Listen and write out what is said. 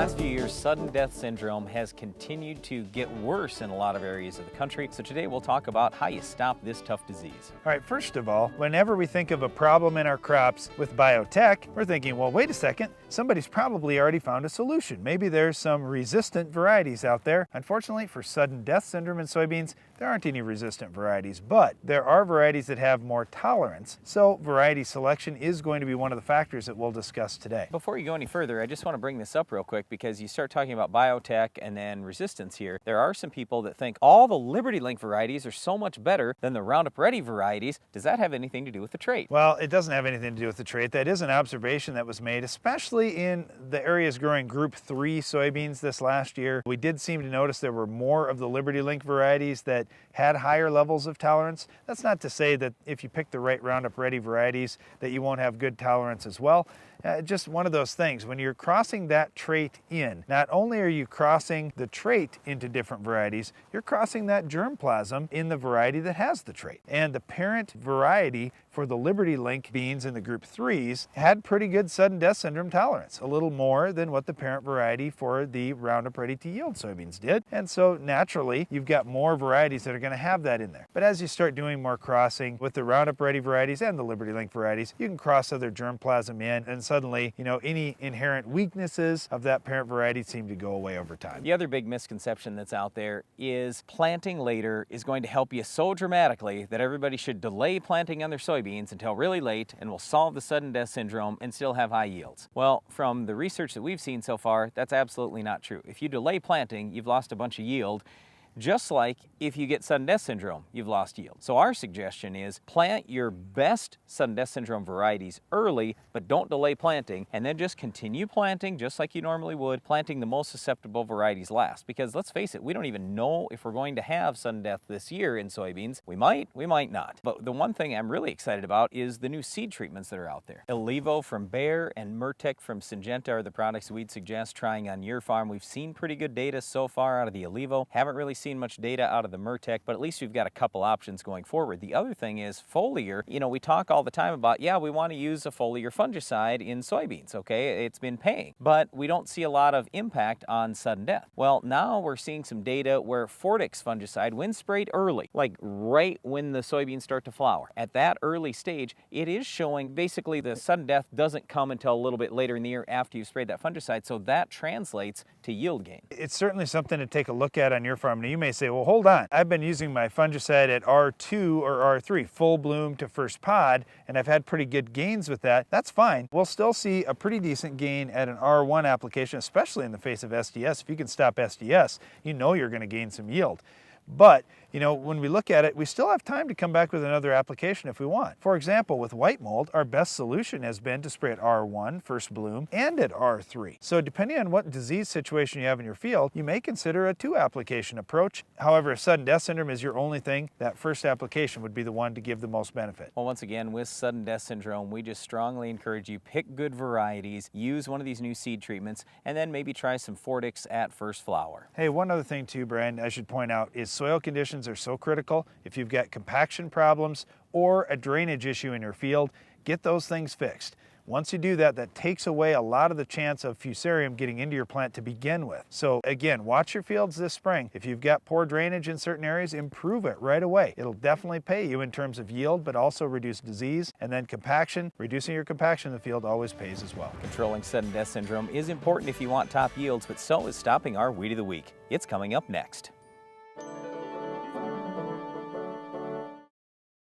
last few years, sudden death syndrome has continued to get worse in a lot of areas of the country. So today we'll talk about how you stop this tough disease. All right, first of all, whenever we think of a problem in our crops with biotech, we're thinking, well, wait a second, somebody's probably already found a solution. Maybe there's some resistant varieties out there. Unfortunately, for sudden death syndrome in soybeans, there aren't any resistant varieties, but there are varieties that have more tolerance. So variety selection is going to be one of the factors that we'll discuss today. Before you go any further, I just want to bring this up real quick because you start talking about biotech and then resistance here. There are some people that think all the Liberty Link varieties are so much better than the Roundup Ready varieties. Does that have anything to do with the trait? Well, it doesn't have anything to do with the trait. That is an observation that was made, especially in the areas growing Group 3 soybeans this last year. We did seem to notice there were more of the Liberty Link varieties that had higher levels of tolerance. That's not to say that if you pick the right Roundup Ready varieties that you won't have good tolerance as well. Just one of those things. When you're crossing that trait in, not only are you crossing the trait into different varieties, you're crossing that germplasm in the variety that has the trait. And the parent variety for the Liberty Link beans in the Group 3s had pretty good sudden death syndrome tolerance, a little more than what the parent variety for the Roundup Ready to Yield soybeans did. And so naturally, you've got more varieties that are going to have that in there. But as you start doing more crossing with the Roundup Ready varieties and the Liberty Link varieties, you can cross other germplasm in, and suddenly, any inherent weaknesses of that parent variety seem to go away over time. The other big misconception that's out there is planting later is going to help you so dramatically that everybody should delay planting on their soybeans until really late and will solve the sudden death syndrome and still have high yields. Well, from the research that we've seen so far, that's absolutely not true. If you delay planting, you've lost a bunch of yield. Just like if you get sudden death syndrome, you've lost yield. So our suggestion is plant your best sudden death syndrome varieties early, but don't delay planting, and then just continue planting just like you normally would, planting the most susceptible varieties last. Because let's face it, we don't even know if we're going to have sudden death this year in soybeans. We might not. But the one thing I'm really excited about is the new seed treatments that are out there. Illevo from Bayer and Murtec from Syngenta are the products we'd suggest trying on your farm. We've seen pretty good data so far out of the Illevo. Haven't really seen much data out of the Murtec, but at least we've got a couple options going forward. The other thing is foliar. We talk all the time about, yeah, we want to use a foliar fungicide in soybeans, okay? It's been paying, but we don't see a lot of impact on sudden death. Well, now we're seeing some data where Fortix fungicide, when sprayed early, like right when the soybeans start to flower, at that early stage, it is showing basically the sudden death doesn't come until a little bit later in the year after you've sprayed that fungicide, so that translates to yield gain. It's certainly something to take a look at on your farm. Now you may say, well, hold on, I've been using my fungicide at R2 or R3, full bloom to first pod, and I've had pretty good gains with that. That's fine. We'll still see a pretty decent gain at an R1 application, especially in the face of SDS. If you can stop SDS, you know you're going to gain some yield. But, when we look at it, we still have time to come back with another application if we want. For example, with white mold, our best solution has been to spray at R1, first bloom, and at R3. So depending on what disease situation you have in your field, you may consider a 2-application approach. However, if sudden death syndrome is your only thing, that first application would be the one to give the most benefit. Well, once again, with sudden death syndrome, we just strongly encourage you pick good varieties, use one of these new seed treatments, and then maybe try some Fortix at first flower. Hey, one other thing too, Brian, I should point out is soil conditions are so critical. If you've got compaction problems or a drainage issue in your field, get those things fixed. Once you do that, that takes away a lot of the chance of fusarium getting into your plant to begin with. So again, watch your fields this spring. If you've got poor drainage in certain areas, improve it right away. It'll definitely pay you in terms of yield, but also reduce disease. And then compaction, reducing your compaction in the field always pays as well. Controlling sudden death syndrome is important if you want top yields, but so is stopping our Weed of the Week. It's coming up next.